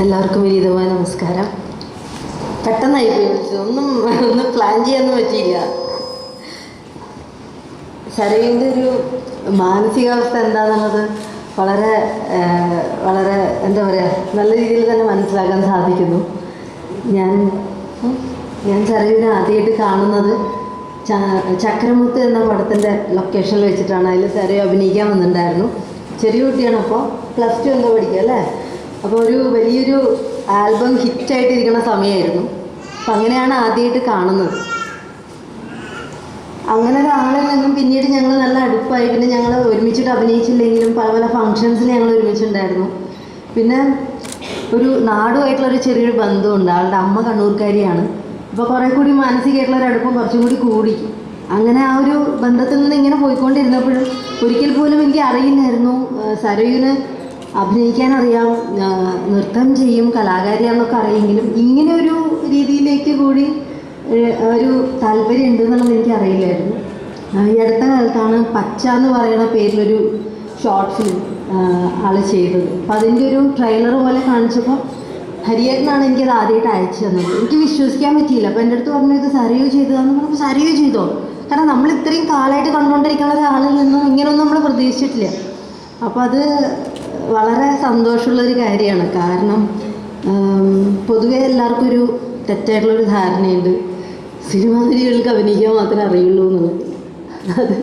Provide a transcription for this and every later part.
എല്ലാവർക്കും വിനീതമായ നമസ്കാരം. പെട്ടെന്നായി പോയി, ഒന്ന് പ്ലാൻ ചെയ്യാനൊന്നും പറ്റിയില്ല. ശരീരത്തിൻ്റെ ഒരു മാനസികാവസ്ഥ എന്താണെന്നുള്ളത് വളരെ വളരെ എന്താ പറയുക, നല്ല രീതിയിൽ തന്നെ മനസ്സിലാക്കാൻ സാധിക്കുന്നു. ഞാൻ ശരീരനെ ആദ്യമായിട്ട് കാണുന്നത് ചക്രമുത്ത് എന്ന പടത്തിൻ്റെ ലൊക്കേഷനിൽ വെച്ചിട്ടാണ്. അതിൽ ശരീരം അഭിനയിക്കാൻ വന്നിട്ടുണ്ടായിരുന്നു. ചെറിയ കുട്ടിയാണ്, അപ്പോൾ +2 എന്തോ പഠിക്കുക അല്ലേ. അപ്പോൾ ഒരു വലിയൊരു ആൽബം ഹിറ്റായിട്ടിരിക്കുന്ന സമയമായിരുന്നു. അപ്പം അങ്ങനെയാണ് ആദ്യമായിട്ട് കാണുന്നത്. അങ്ങനെ ഒരാളിൽ നിന്നും പിന്നീട് ഞങ്ങൾ നല്ല അടുപ്പായി. പിന്നെ ഞങ്ങൾ ഒരുമിച്ചിട്ട് അഭിനയിച്ചില്ലെങ്കിലും പല പല ഫങ്ഷൻസിൽ ഞങ്ങൾ ഒരുമിച്ചുണ്ടായിരുന്നു. പിന്നെ ഒരു നാടുമായിട്ടുള്ളൊരു ചെറിയൊരു ബന്ധമുണ്ട്. ആളുടെ അമ്മ കണ്ണൂർക്കാരിയാണ്. അപ്പോൾ കുറേ കൂടി മാനസികമായിട്ടുള്ളൊരു അടുപ്പം കുറച്ചും കൂടി. അങ്ങനെ ആ ഒരു ബന്ധത്തിൽ നിന്ന് ഇങ്ങനെ പോയിക്കൊണ്ടിരുന്നപ്പോഴും ഒരിക്കൽ പോലും എനിക്ക് അറിയില്ലായിരുന്നു സരയുവിന് അഭിനയിക്കാൻ അറിയാം, നൃത്തം ചെയ്യും, കലാകാരിയാണെന്നൊക്കെ അറിയെങ്കിലും ഇങ്ങനെ ഒരു രീതിയിലേക്ക് കൂടി ഒരു താല്പര്യം ഉണ്ടെന്നുള്ളത് എനിക്ക് അറിയില്ലായിരുന്നു. ഈ അടുത്ത കാലത്താണ് പച്ച എന്ന് പറയുന്ന പേരിലൊരു ഷോർട്ട് ഫിലിം ആൾ ചെയ്തത്. അപ്പം അതിൻ്റെ ഒരു ട്രെയിലർ പോലെ കാണിച്ചപ്പോൾ ഹരിയേട്ടനാണ് എനിക്കത് ആദ്യമായിട്ട് അയച്ചു തന്നത്. എനിക്ക് വിശ്വസിക്കാൻ പറ്റിയില്ല. അപ്പോൾ എൻ്റെ അടുത്ത് പറഞ്ഞു, ഇത് സരയു ചെയ്തതാന്ന് പറഞ്ഞപ്പോൾ സരയു ചെയ്തോ? കാരണം നമ്മൾ ഇത്രയും കാലമായിട്ട് കണ്ടുകൊണ്ടിരിക്കുന്ന ഒരാളിൽ നിന്നും ഇങ്ങനെയൊന്നും നമ്മൾ പ്രതീക്ഷിച്ചിട്ടില്ല. അപ്പോൾ അത് വളരെ സന്തോഷമുള്ളൊരു കാര്യമാണ്. കാരണം പൊതുവേ എല്ലാവർക്കും ഒരു തെറ്റായിട്ടുള്ളൊരു ധാരണയുണ്ട്, സിനിമാ നടികൾക്ക് അഭിനയിക്കാൻ മാത്രമേ അറിയുള്ളൂ എന്നുള്ളത്. അത്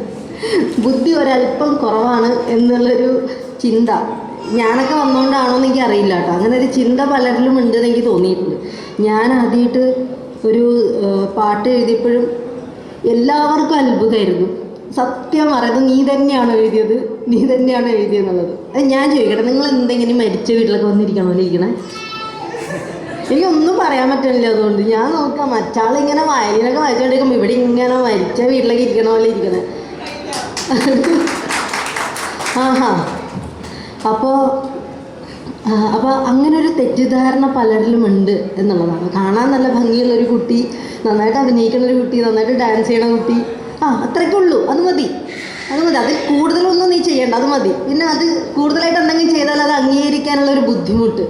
ബുദ്ധി ഒരല്പം കുറവാണ് എന്നുള്ളൊരു ചിന്ത ഞാനൊക്കെ വന്നുകൊണ്ടാണോ എന്ന് എനിക്ക് അറിയില്ല കേട്ടോ. അങ്ങനെ ഒരു ചിന്ത പലരിലും ഉണ്ടെന്ന് എനിക്ക് തോന്നിയിട്ടുണ്ട്. ഞാൻ ആദ്യമായിട്ട് ഒരു പാട്ട് എഴുതിയപ്പോഴും എല്ലാവർക്കും അത്ഭുതമായിരുന്നു. സത്യം പറയുന്നത് നീ തന്നെയാണ് എഴുതിയെന്നുള്ളത്. അത് ഞാൻ ചോദിക്കട്ടെ, നിങ്ങൾ എന്തെങ്കിലും മരിച്ച വീട്ടിലൊക്കെ വന്നിരിക്കണ പോലെ ഇരിക്കണേ? എനിക്കൊന്നും പറയാൻ പറ്റുന്നില്ല. അതുകൊണ്ട് ഞാൻ നോക്കാം, മറ്റാളിങ്ങനെ വയലിനൊക്കെ വായിച്ചുകൊണ്ടിരിക്കുമ്പോൾ ഇവിടെ ഇങ്ങനെ മരിച്ച വീട്ടിലൊക്കെ ഇരിക്കണ പോലെ ഇരിക്കണേ. അപ്പോൾ അങ്ങനെ ഒരു തെറ്റിദ്ധാരണ പലരിലും ഉണ്ട് എന്നുള്ളതാണ്. കാണാൻ നല്ല ഭംഗിയുള്ളൊരു കുട്ടി, നന്നായിട്ട് അഭിനയിക്കുന്നൊരു കുട്ടി, നന്നായിട്ട് ഡാൻസ് ചെയ്യണ കുട്ടി, അത്രയ്ക്കുള്ളൂ, അത് മതി. അതിൽ കൂടുതലൊന്നും നീ ചെയ്യേണ്ട, അത് മതി. പിന്നെ അത് കൂടുതലായിട്ട് എന്തെങ്കിലും ചെയ്താൽ അത് അംഗീകരിക്കാനുള്ളൊരു ബുദ്ധിമുട്ട്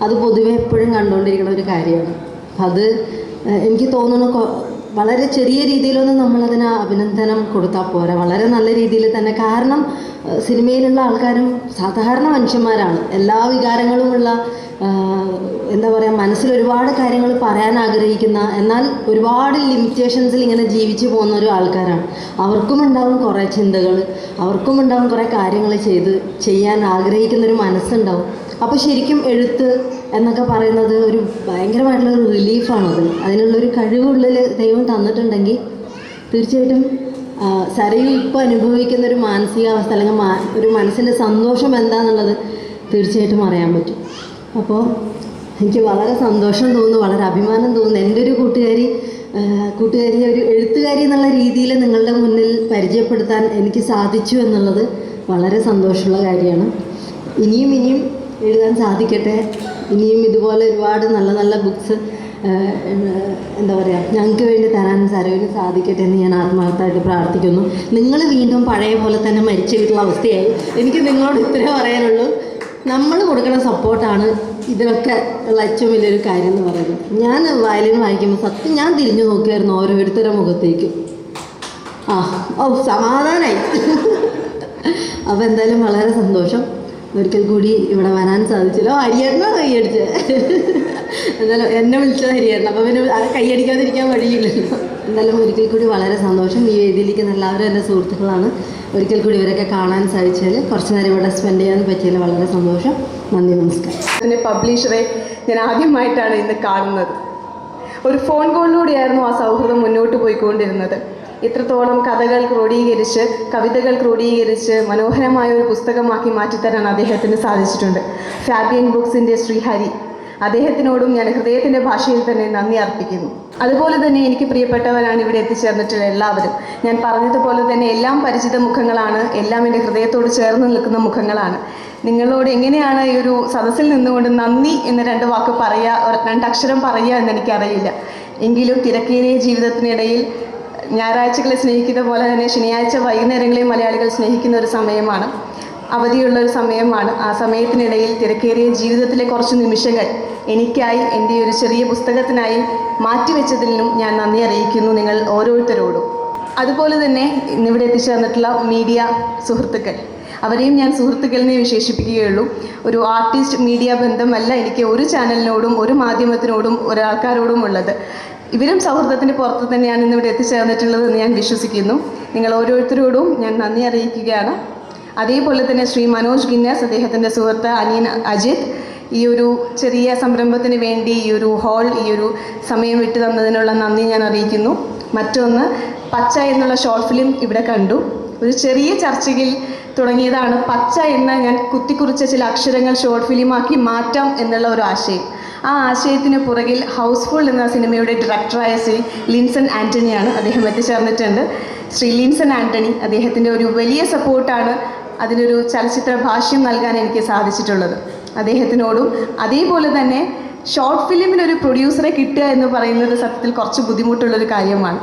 അത് പൊതുവെ എപ്പോഴും കണ്ടുകൊണ്ടിരിക്കുന്ന ഒരു കാര്യമാണ്. അത് എനിക്ക് തോന്നുന്നു വളരെ ചെറിയ രീതിയിലൊന്നും നമ്മളതിന് അഭിനന്ദനം കൊടുത്താൽ പോരാ, വളരെ നല്ല രീതിയിൽ തന്നെ. കാരണം സിനിമയിലുള്ള ആൾക്കാരും സാധാരണ മനുഷ്യന്മാരാണ്. എല്ലാ വികാരങ്ങളുമുള്ള, എന്താ പറയുക, മനസ്സിൽ ഒരുപാട് കാര്യങ്ങൾ പറയാൻ ആഗ്രഹിക്കുന്ന, എന്നാൽ ഒരുപാട് ലിമിറ്റേഷൻസിൽ ഇങ്ങനെ ജീവിച്ചു പോകുന്ന ഒരു ആൾക്കാരാണ്. അവർക്കും ഉണ്ടാവും കുറേ ചിന്തകൾ, അവർക്കും ഉണ്ടാവും കുറേ കാര്യങ്ങൾ ചെയ്യാൻ ആഗ്രഹിക്കുന്നൊരു മനസ്സുണ്ടാവും. അപ്പോൾ ശരിക്കും എഴുത്ത് എന്നൊക്കെ പറയുന്നത് ഒരു ഭയങ്കരമായിട്ടുള്ളൊരു റിലീഫാണത്. അതിനുള്ളൊരു കഴിവുള്ളിൽ ദൈവം തന്നിട്ടുണ്ടെങ്കിൽ തീർച്ചയായിട്ടും സരയു ഇപ്പോൾ അനുഭവിക്കുന്നൊരു മാനസികാവസ്ഥ അല്ലെങ്കിൽ ഒരു മനസ്സിൻ്റെ സന്തോഷം എന്താണെന്നുള്ളത് തീർച്ചയായിട്ടും അറിയാൻ പറ്റും. അപ്പോൾ എനിക്ക് വളരെ സന്തോഷം തോന്നുന്നു, വളരെ അഭിമാനം തോന്നുന്നു. എൻ്റെ ഒരു കൂട്ടുകാരി ഒരു എഴുത്തുകാരി എന്നുള്ള രീതിയിൽ നിങ്ങളുടെ മുന്നിൽ പരിചയപ്പെടുത്താൻ എനിക്ക് സാധിച്ചു എന്നുള്ളത് വളരെ സന്തോഷമുള്ള കാര്യമാണ്. ഇനിയും എഴുതാൻ സാധിക്കട്ടെ. ഇനിയും ഇതുപോലെ ഒരുപാട് നല്ല നല്ല ബുക്സ് എന്താ പറയുക, ഞങ്ങൾക്ക് വേണ്ടി തരാൻ സരയുവിന് സാധിക്കട്ടെ എന്ന് ഞാൻ ആത്മാർത്ഥമായിട്ട് പ്രാർത്ഥിക്കുന്നു. നിങ്ങൾ വീണ്ടും പഴയ പോലെ തന്നെ മരിച്ചു വീട്ടുള്ള അവസ്ഥയായി. എനിക്ക് നിങ്ങളോട് ഇത്രേ പറയാനുള്ളൂ, നമ്മൾ കൊടുക്കുന്ന സപ്പോർട്ടാണ് ഇതിനൊക്കെ ഉള്ള ഏറ്റവും വലിയൊരു കാര്യം എന്ന് പറയുന്നത്. ഞാൻ വയലിൻ വായിക്കുമ്പോൾ സത്യം ഞാൻ തിരിഞ്ഞു നോക്കിയായിരുന്നു ഓരോരുത്തരുടെ മുഖത്തേക്കും. സമാധാനമായി. അപ്പോൾ എന്തായാലും വളരെ സന്തോഷം. ഒരിക്കൽ കൂടി ഇവിടെ വരാൻ സാധിച്ചില്ല. ഹരിയേട്ടനാണ് കൈയടിച്ചത്. എന്തായാലും എന്നെ വിളിച്ചത് ഹരിയേട്ടൻ, അപ്പോൾ പിന്നെ കൈയടിക്കാതിരിക്കാൻ വഴിയില്ലല്ലോ. എന്തായാലും ഒരിക്കൽ കൂടി വളരെ സന്തോഷം. ഈ വേദിയിലിരിക്കുന്ന എല്ലാവരും എൻ്റെ സുഹൃത്തുക്കളാണ്. ഒരിക്കൽ കൂടി ഇവരൊക്കെ കാണാൻ സാധിച്ചാൽ, കുറച്ച് നേരം ഇവിടെ സ്പെൻഡ് ചെയ്യാൻ പറ്റിയാൽ വളരെ സന്തോഷം. നന്ദി, നമസ്കാരം. അതിൻ്റെ പബ്ലിഷറെ ഞാൻ ആദ്യമായിട്ടാണ് ഇന്ന് കാണുന്നത്. ഒരു ഫോൺ കോളിലൂടെയായിരുന്നു ആ സൗഹൃദം മുന്നോട്ട് പോയിക്കൊണ്ടിരുന്നത്. ഇത്രത്തോളം കഥകൾ ക്രോഡീകരിച്ച്, കവിതകൾ ക്രോഡീകരിച്ച് മനോഹരമായ ഒരു പുസ്തകമാക്കി മാറ്റിത്തരാൻ അദ്ദേഹത്തിന് സാധിച്ചിട്ടുണ്ട്. ഫാബിയൻ ബുക്സിൻ്റെ ശ്രീഹരി, അദ്ദേഹത്തിനോടും ഞാൻ ഹൃദയത്തിൻ്റെ ഭാഷയിൽ തന്നെ നന്ദി അർപ്പിക്കുന്നു. അതുപോലെ തന്നെ എനിക്ക് പ്രിയപ്പെട്ടവരാണ് ഇവിടെ എത്തിച്ചേർന്നിട്ടുള്ള എല്ലാവരും. ഞാൻ പറഞ്ഞതുപോലെ തന്നെ എല്ലാം പരിചിത മുഖങ്ങളാണ്, എല്ലാം എൻ്റെ ഹൃദയത്തോട് ചേർന്ന് നിൽക്കുന്ന മുഖങ്ങളാണ്. നിങ്ങളോട് എങ്ങനെയാണ് ഈ ഒരു സദസ്സിൽ നിന്നുകൊണ്ട് നന്ദി എന്ന 2 വാക്ക് പറയുക, 2 അക്ഷരം പറയുക എന്നെനിക്കറിയില്ല. എങ്കിലും തിരക്കേറിയ ജീവിതത്തിനിടയിൽ ഞായറാഴ്ചകളെ സ്നേഹിക്കുന്ന പോലെ തന്നെ ശനിയാഴ്ച വൈകുന്നേരങ്ങളെയും മലയാളികൾ സ്നേഹിക്കുന്ന ഒരു സമയമാണ്. അവധിയുള്ള ഒരു സമയമാണ്. ആ സമയത്തിനിടയിൽ തിരക്കേറിയ ജീവിതത്തിലെ കുറച്ച് നിമിഷങ്ങൾ എനിക്കായി എൻ്റെ ഒരു ചെറിയ പുസ്തകത്തിനായി മാറ്റിവെച്ചതിലും ഞാൻ നന്ദി അറിയിക്കുന്നു നിങ്ങൾ ഓരോരുത്തരോടും. അതുപോലെ തന്നെ ഇന്നിവിടെ എത്തിച്ചേർന്നിട്ടുള്ള മീഡിയ സുഹൃത്തുക്കൾ, അവരെയും ഞാൻ സുഹൃത്തുക്കളെന്നെ വിശേഷിപ്പിക്കുകയുള്ളൂ. ഒരു ആർട്ടിസ്റ്റ് മീഡിയ ബന്ധമല്ല എനിക്ക് ഒരു ചാനലിനോടും ഒരു മാധ്യമത്തിനോടും ഒരാൾക്കാരോടും ഉള്ളത്. ഇവരും സൗഹൃദത്തിൻ്റെ പുറത്ത് തന്നെയാണ് ഇന്നിവിടെ എത്തിച്ചേർന്നിട്ടുള്ളതെന്ന് ഞാൻ വിശ്വസിക്കുന്നു. നിങ്ങൾ ഓരോരുത്തരോടും ഞാൻ നന്ദി അറിയിക്കുകയാണ്. അതേപോലെ തന്നെ ശ്രീ മനോജ് ഗിന്നസ്, അദ്ദേഹത്തിൻ്റെ സുഹൃത്ത് അനിയൻ അജിത്, ഈ ഒരു ചെറിയ സംരംഭത്തിന് വേണ്ടി ഈ ഒരു ഹാൾ, ഈ ഒരു സമയം വിട്ടു തന്നതിനുള്ള നന്ദി ഞാൻ അറിയിക്കുന്നു. മറ്റൊന്ന്, പച്ച എന്നുള്ള ഷോർട്ട് ഫിലിം ഇവിടെ കണ്ടു. ഒരു ചെറിയ ചർച്ചയിൽ തുടങ്ങിയതാണ് പച്ച എന്ന ഞാൻ കുത്തിക്കുറിച്ച ചില അക്ഷരങ്ങൾ ഷോർട്ട് ഫിലിമാക്കി മാറ്റാം എന്നുള്ള ഒരു ആശയം. ആ ആശയത്തിന് പുറകിൽ ഹൗസ്ഫുൾ എന്ന സിനിമയുടെ ഡയറക്ടറായ ശ്രീ ലിൻസൺ ആൻ്റണിയാണ്. അദ്ദേഹം എത്തിച്ചേർന്നിട്ടുണ്ട്. ശ്രീ ലിൻസൺ ആൻ്റണി, അദ്ദേഹത്തിൻ്റെ ഒരു വലിയ സപ്പോർട്ടാണ് അതിനൊരു ചലച്ചിത്ര ഭാഷ്യം നൽകാൻ എനിക്ക് സാധിച്ചിട്ടുള്ളത്. അദ്ദേഹത്തിനോടും അതേപോലെ തന്നെ ഷോർട്ട് ഫിലിമിനൊരു പ്രൊഡ്യൂസറെ കിട്ടുക എന്ന് പറയുന്നത് സത്യത്തിൽ കുറച്ച് ബുദ്ധിമുട്ടുള്ളൊരു കാര്യമാണ്.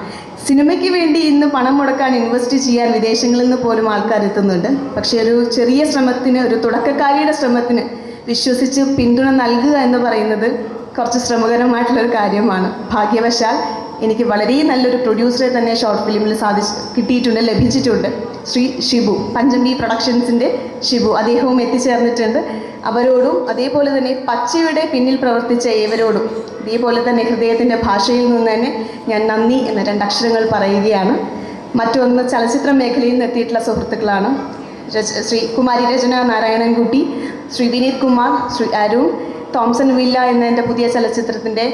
സിനിമയ്ക്ക് വേണ്ടി ഇന്ന് പണം മുടക്കാൻ ഇൻവെസ്റ്റ് ചെയ്യാൻ വിദേശങ്ങളിൽ നിന്ന് പോലും ആൾക്കാർ എത്തുന്നുണ്ട്. പക്ഷേ ഒരു ചെറിയ ശ്രമത്തിന്, ഒരു തുടക്കക്കാരിയുടെ ശ്രമത്തിന് വിശ്വസിച്ച് പിന്തുണ നൽകുക എന്ന് പറയുന്നത് കുറച്ച് ശ്രമകരമായിട്ടുള്ളൊരു കാര്യമാണ്. ഭാഗ്യവശാൽ എനിക്ക് വളരെ നല്ലൊരു പ്രൊഡ്യൂസറെ തന്നെ ഷോർട്ട് ഫിലിമിൽ ലഭിച്ചിട്ടുണ്ട്. ശ്രീ ഷിബു, പഞ്ചമി പ്രൊഡക്ഷൻസിൻ്റെ ഷിബു, അദ്ദേഹവും എത്തിച്ചേർന്നിട്ടുണ്ട്. അവരോടും അതേപോലെ തന്നെ പച്ചയുടെ പിന്നിൽ പ്രവർത്തിച്ച ഏവരോടും ഇതേപോലെ തന്നെ ഹൃദയത്തിൻ്റെ ഭാഷയിൽ നിന്ന് തന്നെ ഞാൻ നന്ദി എന്ന 2 അക്ഷരങ്ങൾ പറയുകയാണ്. മറ്റൊന്ന്, ചലച്ചിത്ര മേഖലയിൽ നിന്ന് എത്തിയിട്ടുള്ള സുഹൃത്തുക്കളാണ്. ശ്രീ കുമാരി രചന നാരായണൻകുട്ടി, ശ്രീ വിനീത് കുമാർ, ശ്രീ അരുൺ, തോംസൺ വില്ല എന്ന എൻ്റെ പുതിയ ചലച്ചിത്രത്തിൻ്റെ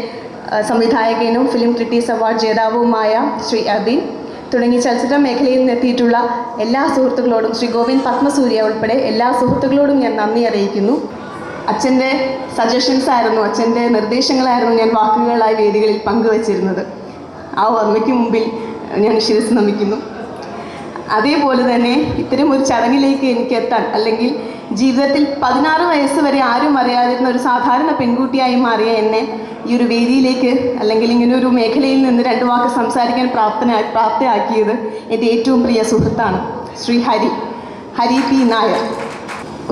സംവിധായകനും ഫിലിം ക്രിറ്റീക്സ് അവാർഡ് ജേതാവുമായ ശ്രീ അബിൻ തുടങ്ങി ചലച്ചിത്ര മേഖലയിൽ നിന്നെത്തിയിട്ടുള്ള എല്ലാ സുഹൃത്തുക്കളോടും, ശ്രീ ഗോവിന്ദ് പത്മസൂര്യ ഉൾപ്പെടെ എല്ലാ സുഹൃത്തുക്കളോടും ഞാൻ നന്ദി അറിയിക്കുന്നു. അച്ഛൻ്റെ സജഷൻസ് ആയിരുന്നു, അച്ഛൻ്റെ നിർദ്ദേശങ്ങളായിരുന്നു ഞാൻ വാക്കുകളായി വേദികളിൽ പങ്കുവച്ചിരുന്നത്. ആ ഓർമ്മയ്ക്ക് മുമ്പിൽ ഞാൻ ശിരസ് നമിക്കുന്നു. അതേപോലെ തന്നെ ഇത്തരം ഒരു ചടങ്ങിലേക്ക് എനിക്ക് എത്താൻ, അല്ലെങ്കിൽ ജീവിതത്തിൽ 16 വയസ്സ് വരെ ആരും അറിയാതിരുന്ന ഒരു സാധാരണ പെൺകുട്ടിയായി മാറിയ എന്നെ ഈ ഒരു വേദിയിലേക്ക്, അല്ലെങ്കിൽ ഇങ്ങനെ ഒരു മേഖലയിൽ നിന്ന് 2 വാക്ക് സംസാരിക്കാൻ പ്രാപ്തയാക്കിയത് എൻ്റെ ഏറ്റവും പ്രിയ സുഹൃത്താണ് ശ്രീ ഹരി പി നായർ.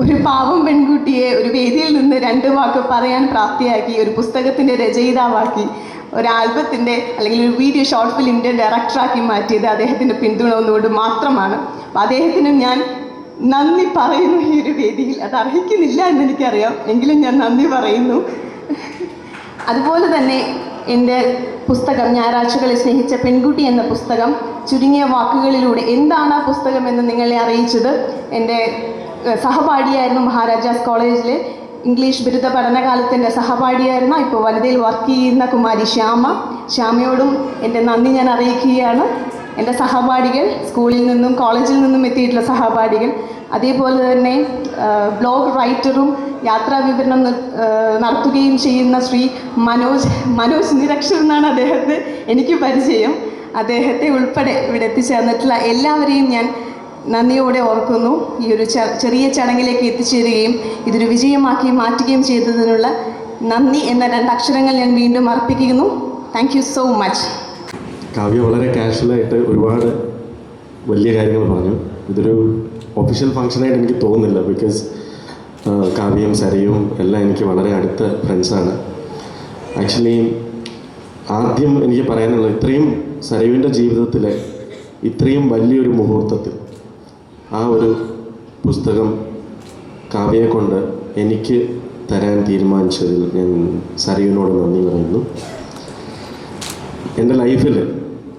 ഒരു പാവം പെൺകുട്ടിയെ ഒരു വേദിയിൽ നിന്ന് 2 വാക്ക് പറയാൻ പ്രാപ്തിയാക്കി, ഒരു പുസ്തകത്തിൻ്റെ രചയിതാവാക്കി, ഒരു ആൽബത്തിൻ്റെ അല്ലെങ്കിൽ ഒരു വീഡിയോ ഷോർട്ട് ഫിലിമിൻ്റെ ഡയറക്ടറാക്കി മാറ്റിയത് അദ്ദേഹത്തിൻ്റെ പിന്തുണ ഒന്നുകൊണ്ട് മാത്രമാണ്. അപ്പോൾ അദ്ദേഹത്തിനും ഞാൻ നന്ദി പറയുന്നു ഈ ഒരു വേദിയിൽ. അത് അർഹിക്കുന്നില്ല എന്നെനിക്കറിയാം, എങ്കിലും ഞാൻ നന്ദി പറയുന്നു. അതുപോലെ തന്നെ എൻ്റെ പുസ്തകം ഞായറാഴ്ചകളെ സ്നേഹിച്ച പെൺകുട്ടി എന്ന പുസ്തകം ചുരുങ്ങിയ വാക്കുകളിലൂടെ എന്താണ് ആ പുസ്തകം എന്ന് നിങ്ങളെ അറിയിച്ചത് എൻ്റെ സഹപാഠിയായിരുന്നു. മഹാരാജാസ് കോളേജിലെ ഇംഗ്ലീഷ് ബിരുദ പഠനകാലത്തിൻ്റെ സഹപാഠിയായിരുന്ന, ഇപ്പോൾ വനിതയിൽ വർക്ക് ചെയ്യുന്ന കുമാരി ശ്യാമയോടും എൻ്റെ നന്ദി ഞാൻ അറിയിക്കുകയാണ്. എൻ്റെ സഹപാഠികൾ, സ്കൂളിൽ നിന്നും കോളേജിൽ നിന്നും എത്തിയിട്ടുള്ള സഹപാഠികൾ, അതേപോലെ തന്നെ ബ്ലോഗ് റൈറ്ററും യാത്രാ വിവരണം നടത്തുകയും ചെയ്യുന്ന ശ്രീ മനോജ് നിരക്ഷർ എന്നാണ് അദ്ദേഹത്തെ എനിക്ക് പരിചയം. അദ്ദേഹത്തെ ഉൾപ്പെടെ ഇവിടെ എത്തിച്ചേർന്നിട്ടുള്ള എല്ലാവരെയും ഞാൻ നന്ദിയോടെ ഓർക്കുന്നു. ഈ ഒരു ചെറിയ ചടങ്ങിലേക്ക് എത്തിച്ചേരുകയും ഇതൊരു വിജയമാക്കി മാറ്റുകയും ചെയ്തതിനുള്ള നന്ദി എന്ന 2 അക്ഷരങ്ങൾ ഞാൻ വീണ്ടും അർപ്പിക്കുന്നു. Thank you so much. Kavya വളരെ കാഷ്വലായിട്ട് ഒരുപാട് വലിയ കാര്യങ്ങൾ പറഞ്ഞു. ഇതൊരു ഒഫീഷ്യൽ ഫങ്ഷനായിട്ട് എനിക്ക് തോന്നുന്നില്ല. ബിക്കോസ് കാവ്യയും സരയും എല്ലാം എനിക്ക് വളരെ അടുത്ത ഫ്രണ്ട്സാണ്. ആക്ച്വലി ആദ്യം എനിക്ക് പറയാനുള്ളത്, ഇത്രയും സരയുവിൻ്റെ ജീവിതത്തിലെ ഇത്രയും വലിയൊരു മുഹൂർത്തത്തിൽ ആ ഒരു പുസ്തകം കാവ്യയെ കൊണ്ട് എനിക്ക് തരാൻ തീരുമാനിച്ചതിൽ ഞാൻ സരയുവിനോട് നന്ദി പറയുന്നു. എൻ്റെ ലൈഫിൽ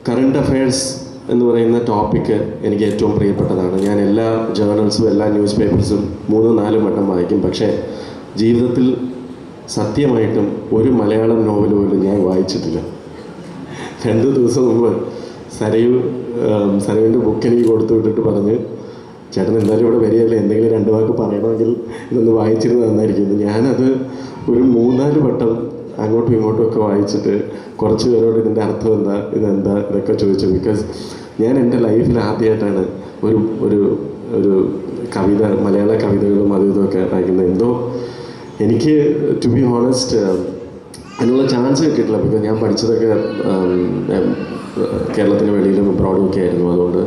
കറണ്ട് അഫയേഴ്സ് എന്ന് പറയുന്ന ടോപ്പിക്ക് എനിക്ക് ഏറ്റവും പ്രിയപ്പെട്ടതാണ്. ഞാൻ എല്ലാ ജേർണൽസും എല്ലാ ന്യൂസ് പേപ്പേഴ്സും 3-4 വട്ടം വായിക്കും. പക്ഷേ ജീവിതത്തിൽ സത്യമായിട്ടും ഒരു മലയാളം നോവൽ പോലും ഞാൻ വായിച്ചിട്ടില്ല. 2 ദിവസം മുമ്പ് സരയുവിൻ്റെ ബുക്ക് എനിക്ക് കൊടുത്തു വിട്ടിട്ട് പറഞ്ഞ്, ചേട്ടൻ എന്തായാലും ഇവിടെ വരികയല്ലേ, എന്തെങ്കിലും 2 വാക്ക് പറയണമെങ്കിൽ ഇതൊന്ന് വായിച്ചിരുന്ന് നന്നായിരിക്കുന്നു. ഞാനത് ഒരു 3-4 വട്ടം അങ്ങോട്ടും ഇങ്ങോട്ടും ഒക്കെ വായിച്ചിട്ട് കുറച്ച് പേരോട് ഇതിൻ്റെ അർത്ഥം എന്താ, ഇതെന്താ, ഇതൊക്കെ ചോദിച്ചു. ബിക്കോസ് ഞാൻ എൻ്റെ ലൈഫിൽ ആദ്യമായിട്ടാണ് ഒരു കവിത, മലയാള കവിതകളും അതും ഇതൊക്കെ വായിക്കുന്നത്. എന്തോ എനിക്ക് ടു ബി ഹോണസ്റ്റ് അതിനുള്ള ചാൻസ് കിട്ടിയിട്ടില്ല. ബിക്കോസ് ഞാൻ പഠിച്ചതൊക്കെ കേരളത്തിന് വെളിയിലും അബ്രോഡും ഒക്കെ ആയിരുന്നു. അതുകൊണ്ട്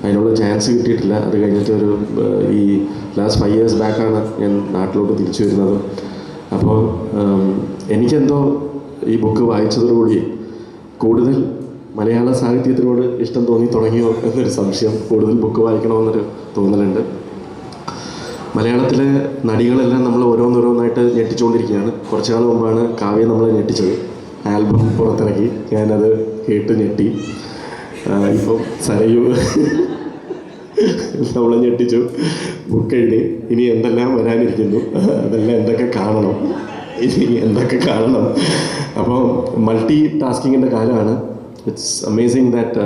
അതിനുള്ള ചാൻസ് കിട്ടിയിട്ടില്ല. അത് കഴിഞ്ഞിട്ട് ഈ ലാസ്റ്റ് 5 years ബാക്കാണ് ഞാൻ നാട്ടിലോട്ട് തിരിച്ചു വരുന്നത്. അപ്പോൾ എനിക്കെന്തോ ഈ ബുക്ക് വായിച്ചതോടുകൂടി കൂടുതൽ മലയാള സാഹിത്യത്തിനോട് ഇഷ്ടം തോന്നി തുടങ്ങിയോ എന്നൊരു സംശയം. കൂടുതൽ ബുക്ക് വായിക്കണമെന്നൊരു തോന്നലുണ്ട്. മലയാളത്തിലെ നടികളെല്ലാം നമ്മൾ ഓരോന്നോരോന്നായിട്ട് ഞെട്ടിച്ചുകൊണ്ടിരിക്കുകയാണ്. കുറച്ചു കാലം മുമ്പാണ് കാവ്യ നമ്മളെ ഞെട്ടിച്ചത്. ആൽബം പുറത്തിറക്കി, ഞാനത് കേട്ട് ഞെട്ടി. ഇപ്പം സരയു നമ്മളെ ഞെട്ടിച്ചു, ബുക്ക് എഴുതി. ഇനി എന്തെല്ലാം വരാനിരിക്കുന്നു, അതെല്ലാം എന്തൊക്കെ കാണണം, ഇനി എന്തൊക്കെ കാണണം. അപ്പോൾ മൾട്ടി ടാസ്കിങ്ങിൻ്റെ കാലമാണ്. ഇറ്റ്സ് അമേസിങ് ദാറ്റ്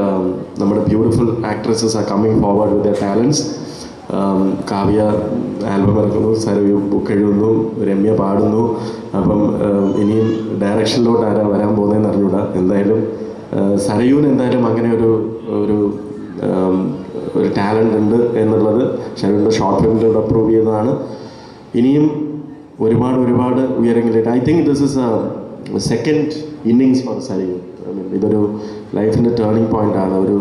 നമ്മുടെ beautiful actresses are coming forward with their talents. Kavya album ഇറക്കുന്നു, സരയു ബുക്ക് എഴുതുന്നു, രമ്യ പാടുന്നു. അപ്പം ഇനിയും ഡയറക്ഷനിലോട്ട് ആരാ വരാൻ പോകുന്നതെന്ന് അറിഞ്ഞൂടാ. എന്തായാലും സരയുവിന് എന്തായാലും അങ്ങനെ ഒരു ടാലൻ്റ് ഉണ്ട് എന്നുള്ളത് ഷരയുവിൻ്റെ ഷോർട്ട് ഫിലിമിലൂടെ പ്രൂവ് ചെയ്തതാണ്. ഇനിയും ഒരുപാട് ഉയരങ്ങളിലേക്ക്. I think this is a second innings for Sarayu. I mean ഇതൊരു ലൈഫിൻ്റെ ടേണിംഗ് പോയിൻ്റാണ്. ഒരു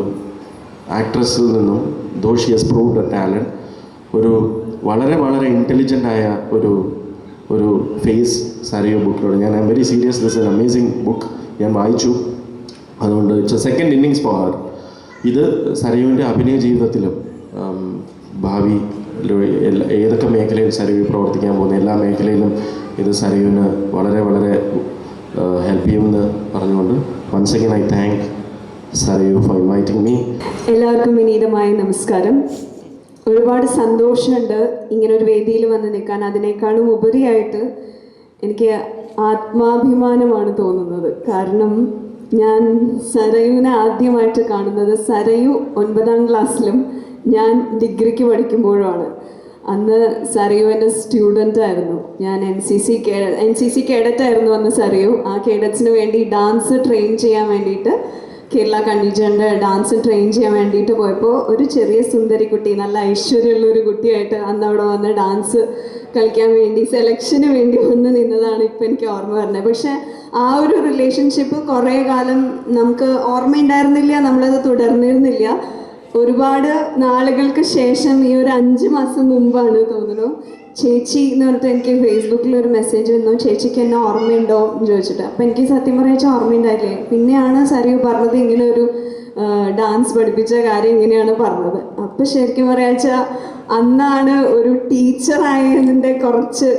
ആക്ട്രസിൽ നിന്നും though she has proved a talent, ഒരു വളരെ ഇൻ്റലിജൻ്റായ ഒരു ഫേസ് സരയു ബുക്കിലൂടെ. ഞാൻ I am very serious, this an amazing book. ഞാൻ വായിച്ചു. അതുകൊണ്ട് it's a second innings for her. ഇത് സരയുവിൻ്റെ അഭിനയ ജീവിതത്തിലും ഭാവി ഏതൊക്കെ മേഖലയിൽ സരയു പ്രവർത്തിക്കാൻ പോകുന്ന എല്ലാ മേഖലയിലും ഇത് സരയുവിന് വളരെ ഹെൽപ്പ് ചെയ്യുമെന്ന് പറഞ്ഞുകൊണ്ട് once again I thank Sarayu for inviting me. എല്ലാവർക്കും വിനീതമായ നമസ്കാരം. ഒരുപാട് സന്തോഷമുണ്ട് ഇങ്ങനൊരു വേദിയിൽ വന്ന് നിൽക്കാൻ. അതിനേക്കാളും ഉപരിയായിട്ട് എനിക്ക് ആത്മാഭിമാനമാണ് തോന്നുന്നത്. കാരണം ഞാൻ സരയുവിനെ ആദ്യമായിട്ട് കാണുന്നത് സരയു 9ാം ക്ലാസ്സിലും ഞാൻ ഡിഗ്രിക്ക് പഠിക്കുമ്പോഴുമാണ്. അന്ന് സരയു എൻ്റെ സ്റ്റുഡൻ്റ് ആയിരുന്നു. ഞാൻ NCC കേഡറ്റ് ആയിരുന്നു അന്ന് സരയു. ആ കേഡറ്റ്സിന് വേണ്ടി ഡാൻസ് ട്രെയിൻ ചെയ്യാൻ വേണ്ടിയിട്ട്, കേരള കണ്ടീജൻ്റെ ഡാൻസ് ട്രെയിൻ ചെയ്യാൻ വേണ്ടിയിട്ട് പോയപ്പോൾ ഒരു ചെറിയ സുന്ദരി കുട്ടി, നല്ല ഐശ്വര്യമുള്ളൊരു കുട്ടിയായിട്ട് അന്ന് അവിടെ വന്ന് ഡാൻസ് കളിക്കാൻ വേണ്ടി സെലക്ഷന് വേണ്ടി വന്ന് നിന്നതാണ് ഇപ്പം എനിക്ക് ഓർമ്മ വരുന്നത്. പക്ഷേ ആ ഒരു റിലേഷൻഷിപ്പ് കുറേ കാലം നമുക്ക് ഓർമ്മയുണ്ടായിരുന്നില്ല, നമ്മളത് തുടർന്നിരുന്നില്ല. ഒരുപാട് നാളുകൾക്ക് ശേഷം ഈ ഒരു 5 മാസം മുമ്പാണ് തോന്നുന്നു ചേച്ചി എന്ന് പറഞ്ഞിട്ട് എനിക്ക് ഫേസ്ബുക്കിൽ ഒരു മെസ്സേജ് വന്നു, ചേച്ചിക്ക് എന്നെ ഓർമ്മയുണ്ടോ എന്ന് ചോദിച്ചിട്ട്. അപ്പം എനിക്ക് സത്യം പറയാച്ചാൽ ഓർമ്മയുണ്ടായില്ലേ. പിന്നെയാണ് സരയു പറഞ്ഞത് ഇങ്ങനെ ഒരു ഡാൻസ് പഠിപ്പിച്ച കാര്യം ഇങ്ങനെയാണ് പറഞ്ഞത്. അപ്പം ശരിക്കും പറയാച്ചാൽ അന്നാണ് ഒരു ടീച്ചറായതിൻ്റെ കുറച്ച്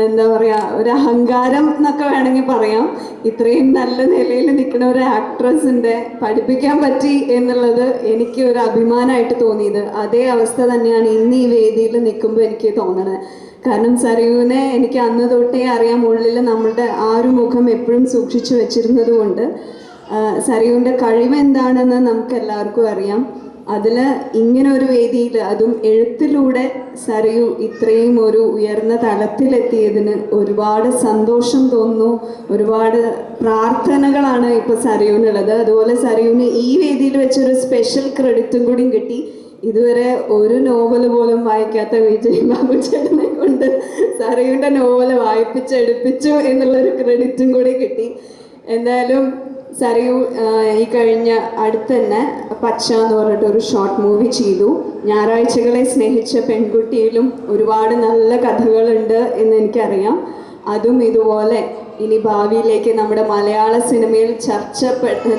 എന്താ പറയുക, ഒരു അഹങ്കാരം എന്നൊക്കെ വേണമെങ്കിൽ പറയാം. ഇത്രയും നല്ല നിലയിൽ നിൽക്കുന്ന ഒരു ആക്ട്രസിൻ്റെ പഠിപ്പിക്കാൻ പറ്റി എന്നുള്ളത് എനിക്ക് ഒരു അഭിമാനമായിട്ട് തോന്നിയത്. അതേ അവസ്ഥ തന്നെയാണ് ഇന്ന് ഈ വേദിയിൽ നിൽക്കുമ്പോൾ എനിക്ക് തോന്നണത്. കാരണം സരയുവിനെ എനിക്ക് അന്ന് തൊട്ടേ അറിയാം. ഉള്ളിൽ നമ്മളുടെ ആ ഒരു മുഖം എപ്പോഴും സൂക്ഷിച്ചു വെച്ചിരുന്നത് കൊണ്ട് സരയുവിൻ്റെ കഴിവ് എന്താണെന്ന് നമുക്ക് എല്ലാവർക്കും അറിയാം. അതിൽ ഇങ്ങനെ ഒരു വേദിയിൽ, അതും എഴുത്തിലൂടെ സരയു ഇത്രയും ഒരു ഉയർന്ന തലത്തിലെത്തിയതിന് ഒരുപാട് സന്തോഷം തോന്നുന്നു. ഒരുപാട് പ്രാർത്ഥനകളാണ് ഇപ്പോൾ സരയുവിനുള്ളത്. അതുപോലെ സരയുവിന് ഈ വേദിയിൽ വെച്ചൊരു സ്പെഷ്യൽ ക്രെഡിറ്റും കൂടി കിട്ടി. ഇതുവരെ ഒരു നോവൽ പോലും വായിക്കാത്ത വിജയ് ബാബു ചേട്ടനെ കൊണ്ട് സരയുവിൻ്റെ നോവൽ വായിപ്പിച്ചെടുപ്പിച്ചു എന്നുള്ളൊരു ക്രെഡിറ്റും കൂടി കിട്ടി. എന്തായാലും സരയു ഈ കഴിഞ്ഞ അടുത്ത് തന്നെ പച്ച എന്ന് പറഞ്ഞിട്ട് ഒരു ഷോർട്ട് മൂവി ചെയ്തു. ഞായറാഴ്ചകളെ സ്നേഹിച്ച പെൺകുട്ടിയിലും ഒരുപാട് നല്ല കഥകളുണ്ട് എന്ന് എനിക്കറിയാം. അതും ഇതുപോലെ ഇനി ഭാവിയിലേക്ക് നമ്മുടെ മലയാള സിനിമയിൽ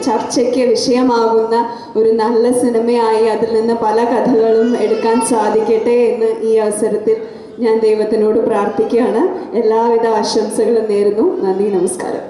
ചർച്ചയ്ക്ക് വിഷയമാകുന്ന ഒരു നല്ല സിനിമയായി അതിൽ നിന്ന് പല കഥകളും എടുക്കാൻ സാധിക്കട്ടെ എന്ന് ഈ അവസരത്തിൽ ഞാൻ ദൈവത്തിനോട് പ്രാർത്ഥിക്കുകയാണ്. എല്ലാവിധ ആശംസകളും നേരുന്നു. നന്ദി, നമസ്കാരം.